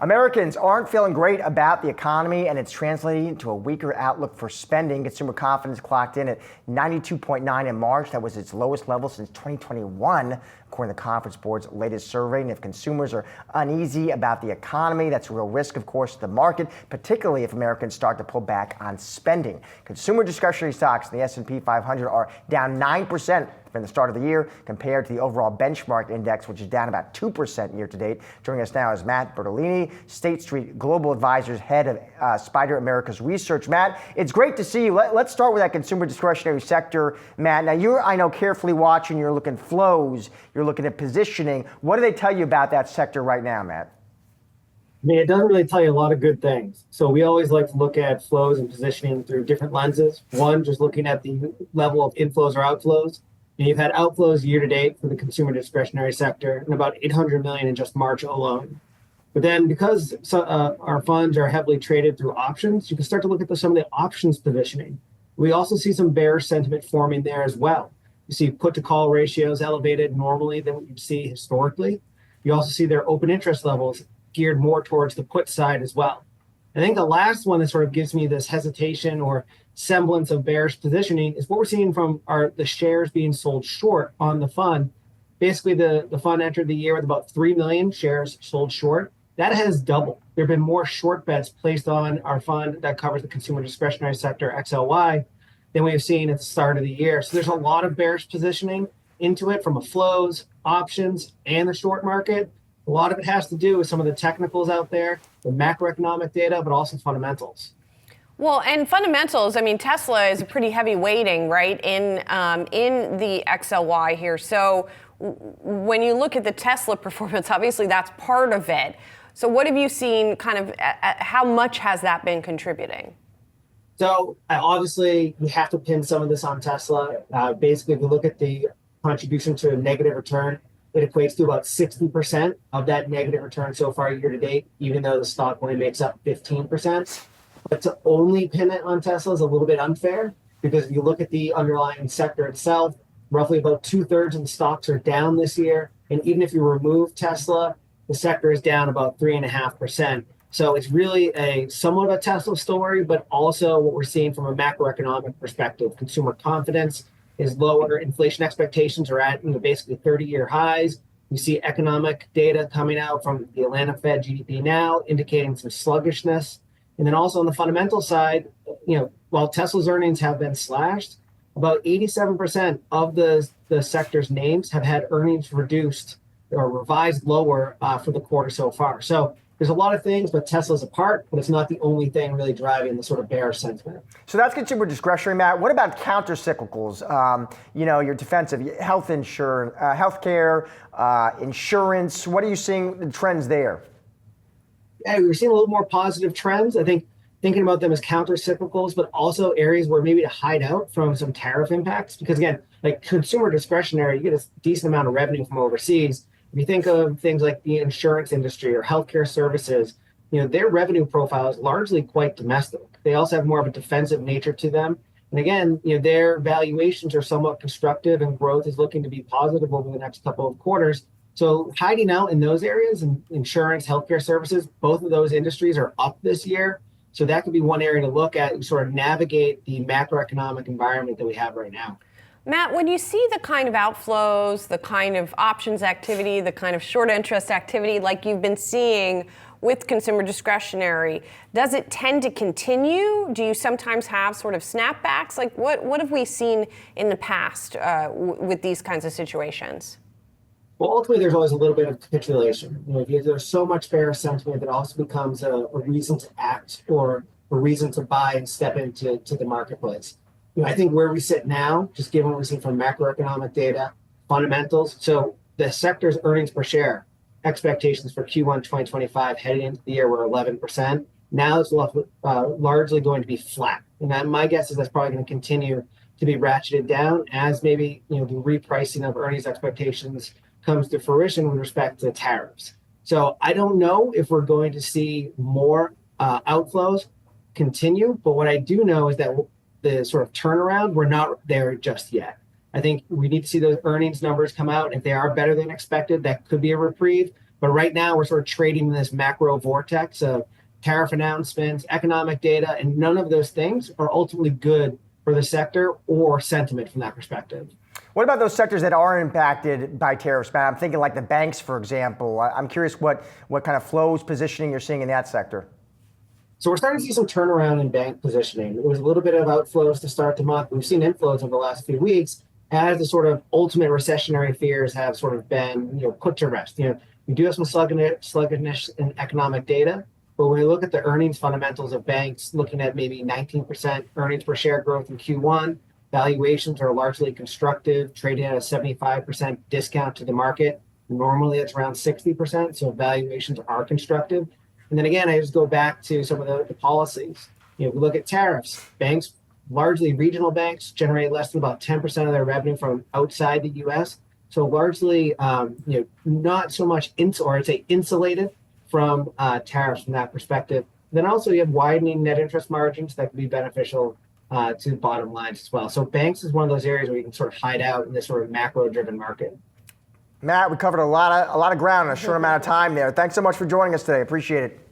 Americans aren't feeling great about the economy, and it's translating into a weaker outlook for spending. Consumer confidence clocked in at 92.9 in March. That was its lowest level since 2021, according to the Conference Board's latest survey. And if consumers are uneasy about the economy, that's a real risk, of course, to the market, particularly if Americans start to pull back on spending. Consumer discretionary stocks in the S&P 500 are down 9% from the start of the year compared to the overall benchmark index, which is down about 2% year to date. Joining us now is Matt Bartolini, State Street Global Advisors, head of SPDR Americas Research. Matt, it's great to see you. Let's start with that consumer discretionary sector, Matt. Now, you're, I know, carefully watching. You're looking at flows. You're looking at positioning. What do they tell you about that sector right now, Matt? I mean, it doesn't really tell you a lot of good things. So we always like to look at flows and positioning through different lenses. One, just looking at the level of inflows or outflows. And you've had outflows year to date for the consumer discretionary sector, and about 800 million in just March alone. But then because our funds are heavily traded through options, you can start to look at some of the options positioning. We also see some bearish sentiment forming there as well. You see put to call ratios elevated normally than what you'd see historically. You also see their open interest levels geared more towards the put side as well. I think the last one that sort of gives me this hesitation or semblance of bearish positioning is what we're seeing from the shares being sold short on the fund. Basically, the fund entered the year with about 3 million shares sold short. That has doubled. There have been more short bets placed on our fund that covers the consumer discretionary sector, XLY, than we have seen at the start of the year. So there's a lot of bearish positioning into it from a flows, options, and the short market. A lot of it has to do with some of the technicals out there, the macroeconomic data, but also fundamentals. Well, and fundamentals, I mean, Tesla is a pretty heavy weighting, right, in the XLY here. So when you look at the Tesla performance, obviously that's part of it. So what have you seen kind of, how much has that been contributing? So obviously we have to pin some of this on Tesla. Basically, if you look at the contribution to a negative return, it equates to about 60% of that negative return so far year to date, even though the stock only makes up 15%. But to only pin it on Tesla is a little bit unfair, because if you look at the underlying sector itself, roughly about 2/3 of the stocks are down this year. And even if you remove Tesla, the sector is down about 3.5%. So it's really somewhat of a Tesla story, but also what we're seeing from a macroeconomic perspective. Consumer confidence is lower. Inflation expectations are at basically 30-year highs. You see economic data coming out from the Atlanta Fed GDP now indicating some sluggishness. And then also on the fundamental side, while Tesla's earnings have been slashed, about 87% of the sector's names have had earnings reduced or revised lower for the quarter so far. So there's a lot of things, but Tesla's a part, but it's not the only thing really driving the sort of bearish sentiment. So that's consumer discretionary, Matt. What about counter-cyclicals? Your defensive, health insurance, healthcare, insurance. What are you seeing the trends there? Yeah, we're seeing a little more positive trends. I think thinking about them as counter-cyclicals, but also areas where maybe to hide out from some tariff impacts. Because again, like consumer discretionary, you get a decent amount of revenue from overseas. If you think of things like the insurance industry or healthcare services, their revenue profile is largely quite domestic. They also have more of a defensive nature to them. And again, their valuations are somewhat constructive and growth is looking to be positive over the next couple of quarters. So hiding out in those areas, and insurance, healthcare services, both of those industries are up this year. So that could be one area to look at and sort of navigate the macroeconomic environment that we have right now. Matt, when you see the kind of outflows, the kind of options activity, the kind of short interest activity like you've been seeing with consumer discretionary, does it tend to continue? Do you sometimes have sort of snapbacks? Like what have we seen in the past with these kinds of situations? Well, ultimately, there's always a little bit of capitulation. There's so much bearish sentiment that also becomes a reason to act or a reason to buy and step into the marketplace. I think where we sit now, just given what we see from macroeconomic data, fundamentals, so the sector's earnings per share expectations for Q1 2025 heading into the year were 11%. Now it's largely going to be flat. And my guess is that's probably going to continue to be ratcheted down as maybe the repricing of earnings expectations comes to fruition with respect to tariffs. So I don't know if we're going to see more outflows continue, but what I do know is that the sort of turnaround, we're not there just yet. I think we need to see those earnings numbers come out. If they are better than expected, that could be a reprieve. But right now, we're sort of trading in this macro vortex of tariff announcements, economic data, and none of those things are ultimately good for the sector or sentiment from that perspective. What about those sectors that are impacted by tariffs, Matt? I'm thinking like the banks, for example. I'm curious what kind of flows, positioning you're seeing in that sector. So we're starting to see some turnaround in bank positioning. It was a little bit of outflows to start the month. We've seen inflows over the last few weeks as the sort of ultimate recessionary fears have sort of been, put to rest. We do have some sluggishness in economic data, but when we look at the earnings fundamentals of banks, looking at maybe 19% earnings per share growth in Q1, valuations are largely constructive, trading at a 75% discount to the market. Normally it's around 60%, so valuations are constructive. And then again, I just go back to some of the policies. We look at tariffs. Banks, largely regional banks, generate less than about 10% of their revenue from outside the U.S. So largely, not so much insulated from tariffs from that perspective. Then also you have widening net interest margins that can be beneficial to bottom lines as well. So banks is one of those areas where you can sort of hide out in this sort of macro-driven market. Matt, we covered a lot of ground in a short amount of time there. Thanks so much for joining us today. Appreciate it.